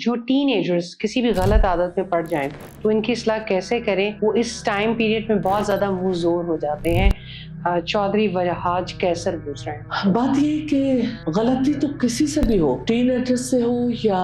جو ten agers کسی بھی غلط عادت میں پڑ جائیں تو ان کی اصلاح کیسے کریں، وہ اس ٹائم پیریڈ میں بہت زیادہ منہ زور ہو جاتے ہیں۔ چودھری وجہاج کیسر پوچھ رہے ہیں۔ بات یہ کہ غلطی تو کسی سے بھی ہو، ٹین ایجر سے ہو یا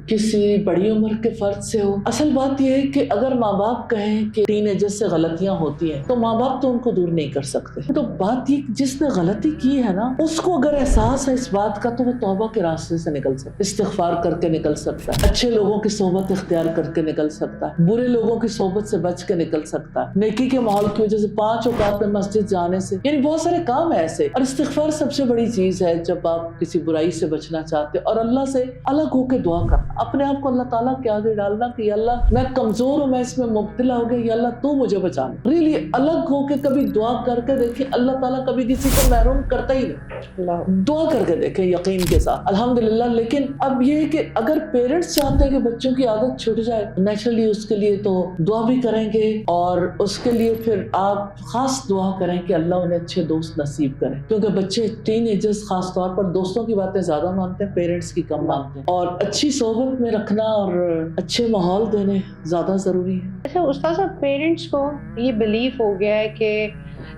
کسی بڑی عمر کے فرد سے ہو، اصل بات یہ ہے کہ اگر ماں باپ کہیں کہ ٹین ایجر سے غلطیاں ہوتی ہیں تو ماں باپ تو ان کو دور نہیں کر سکتے۔ تو بات یہ جس نے غلطی کی ہے نا، اس کو اگر احساس ہے اس بات کا تو وہ توبہ کے راستے سے نکل سکتا ہے، استغفار کر کے نکل سکتا ہے، اچھے لوگوں کی صحبت اختیار کر کے نکل سکتا ہے، برے لوگوں کی صحبت سے بچ کے نکل سکتا ہے، نیکی کے ماحول کی وجہ سے 5 اوقات میں مسجد جانے سے، یعنی بہت سارے کام ایسے۔ اور استغفار سب سے بڑی چیز ہے جب آپ کسی برائی سے بچنا چاہتے اور اللہ سے الگ ہو کے دعا کرنا، اپنے آپ کو اللہ تعالیٰ کے آگے ڈالنا کہ یا اللہ میں کمزور ہوں، میں اس میں مبتلا ہو گیا، یا اللہ تو مجھے بچانا۔ ریلی الگ ہو کے کبھی دعا کر کے دیکھیں، اللہ تعالیٰ کبھی کسی کو محروم کرتا ہی نہیں۔ دعا کر کے دیکھیں یقین کے ساتھ، الحمدللہ۔ لیکن اب یہ ہے کہ اگر پیرنٹس چاہتے ہیں کہ بچوں کی عادت چھوٹ جائے، نیچرلی اس کے لیے تو دعا بھی کریں گے، اور اس کے لیے پھر آپ خاص دعا کریں کہ اللہ انہیں اچھے دوست نصیب کریں، کیونکہ بچے ٹین ایجرز خاص طور پر دوستوں کی باتیں زیادہ مانتے ہیں، پیرنٹس کی کم مانتے ہیں، اور اچھی صحبت میں رکھنا اور اچھے ماحول دینے زیادہ ضروری ہے۔ اچھا استاد صاحب، پیرنٹس کو یہ بلیف ہو گیا ہے کہ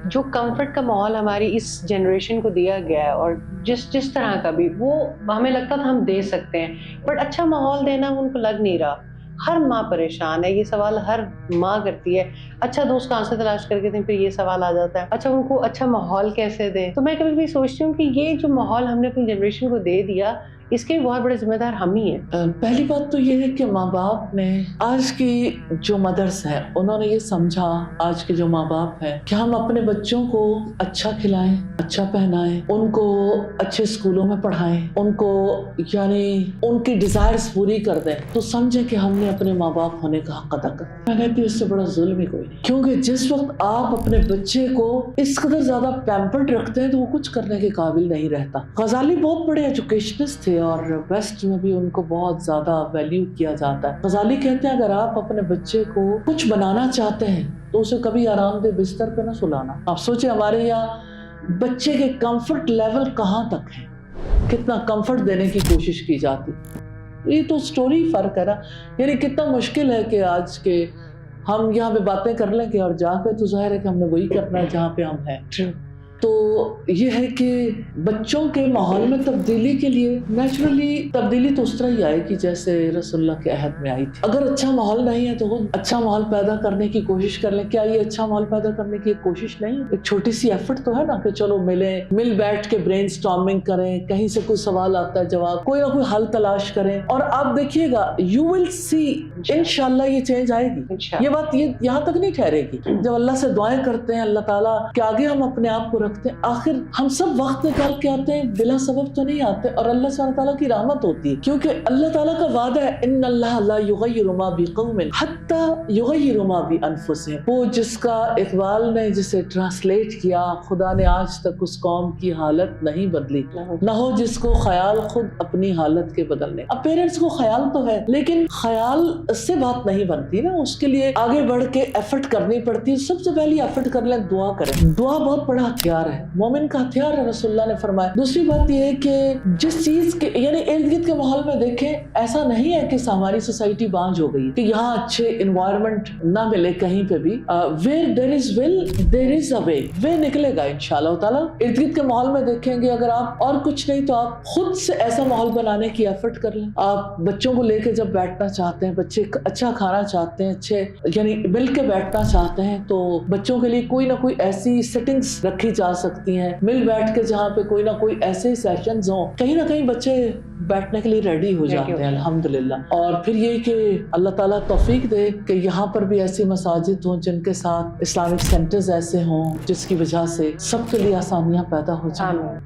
جو کمفرٹ کا ماحول ہماری اس جنریشن کو دیا گیا ہے اور جس طرح کا بھی، وہ ہمیں لگتا تھا ہم دے سکتے ہیں، بٹ اچھا ماحول دینا ان کو لگ نہیں رہا۔ ہر ماں پریشان ہے، یہ سوال ہر ماں کرتی ہے، اچھا دوست کہاں سے تلاش کر کے دیں، پھر یہ سوال آ جاتا ہے اچھا ان کو اچھا ماحول کیسے دیں۔ تو میں کبھی کبھی سوچتی ہوں کہ یہ جو ماحول ہم نے اپنی جنریشن کو دے دیا، اس کے بہت بڑے ذمہ دار ہم ہی ہیں۔ پہلی بات تو یہ ہے کہ ماں باپ نے، آج کی جو مدرس ہیں انہوں نے یہ سمجھا، آج کے جو ماں باپ ہیں، کہ ہم اپنے بچوں کو اچھا کھلائیں، اچھا پہنائیں، ان کو اچھے اسکولوں میں پڑھائیں، ان کو یعنی ان کی ڈیزائرز پوری کر دیں، تو سمجھیں کہ ہم نے اپنے ماں باپ ہونے کا حق ادا کر۔ میں کہتی ہوں اس سے بڑا ظلم ہی کوئی نہیں، کیونکہ جس وقت آپ اپنے بچے کو اس قدر زیادہ پیمپرڈ رکھتے ہیں تو وہ کچھ کرنے کے قابل نہیں رہتا۔ غزالی بہت بڑے ایجوکیشنسٹ تھے اور ویسٹ میں بھی ان کو بہت زیادہ ویلیو کیا جاتا ہے۔ غزالی کہتے ہیں اگر آپ اپنے بچے کو کچھ بنانا چاہتے ہیں تو اسے کبھی آرام دہ بستر پہ نہ سلانا۔ آپ سوچیں ہمارے یہاں بچے کے کمفرٹ لیول کہاں تک ہے، کتنا کمفرٹ دینے کی کوشش کی جاتی۔ یہ تو سٹوری فرق ہے نا، یعنی کتنا مشکل ہے کہ آج کے ہم یہاں پہ باتیں کر لیں کہ اور جا کے تو ظاہر ہے کہ ہم نے وہی کرنا ہے جہاں پہ ہم ہیں۔ تو یہ ہے کہ بچوں کے ماحول میں تبدیلی کے لیے نیچرلی تبدیلی تو اس طرح ہی آئے گی جیسے رسول اللہ کے عہد میں آئی تھی۔ اگر اچھا ماحول نہیں ہے تو خود اچھا ماحول پیدا کرنے کی کوشش کر لیں۔ کیا یہ اچھا ماحول پیدا کرنے کی ایک کوشش نہیں، ایک چھوٹی سی ایفرٹ تو ہے نا کہ چلو مل بیٹھ کے برین سٹارمنگ کریں، کہیں سے کوئی سوال آتا ہے جواب، کوئی نہ کوئی حل تلاش کریں، اور آپ دیکھیے گا یو ول سی انشاءاللہ یہ چینج آئے گی۔ یہ بات یہ یہاں تک نہیں ٹھہرے گی، جب اللہ سے دعائیں کرتے ہیں، اللہ تعالیٰ کے آگے ہم اپنے آپ کو آخر ہم سب وقت نکال کے آتے ہیں، بلا سبب تو نہیں آتے، اور اللہ سبحانہ تعالیٰ کی رحمت ہوتی ہے، کیونکہ اللہ تعالیٰ کا وعدہ ہے ان اللہ لا یغیر ما بقوم حتی یغیر ما بانفسہم۔ وہ جس کا اقبال نے جسے ٹرانسلیٹ کیا، خدا نے آج تک اس قوم کی حالت نہیں بدلی، نہ ہو جس کو خیال خود اپنی حالت کے بدلنے۔ اب پیرنٹس کو خیال تو ہے لیکن خیال سے بات نہیں بنتی نا، اس کے لیے آگے بڑھ کے ایفرٹ کرنی پڑتی ہے۔ سب سے پہلی ایفرٹ کر لیں، دعا کریں۔ دعا بہت بڑا ہتھیار ہے، مومن کا ہتھیار ہے، رسول اللہ نے فرمایا۔ دوسری بات یہ ہے کہ جس چیز کے یعنی ارد گرد کے ماحول میں دیکھیں، ایسا نہیں ہے کہ ہماری سوسائٹی بانجھ ہو گئی کہ یہاں اچھے انوائرمنٹ نہ ملے کہیں پہ بھی۔ where there is will there is a way، وہ نکلے گا انشاءاللہ تعالیٰ۔ ارد گرد کے ماحول میں دیکھیں گے، اگر آپ اور کچھ نہیں تو آپ خود سے ایسا ماحول بنانے کی ایفرٹ کر لیں۔ آپ بچوں کو لے کے جب بیٹھنا چاہتے ہیں، بچے اچھا کھانا چاہتے ہیں، اچھے یعنی مل کے بیٹھنا چاہتے ہیں، تو بچوں کے لیے کوئی نہ کوئی ایسی سیٹنگز رکھی جا سکتی ہیں، مل بیٹھ کے جہاں پہ کوئی نہ کوئی ایسے سیشنز ہوں، کہیں نہ کہیں بچے بیٹھنے کے لیے ریڈی ہو جاتے ہیں الحمدللہ۔ اور پھر یہ کہ اللہ تعالیٰ توفیق دے کہ یہاں پر بھی ایسی مساجد ہوں جن کے ساتھ اسلامک سینٹرز ایسے ہوں جس کی وجہ سے سب کے لیے آسانیاں پیدا ہو جائیں۔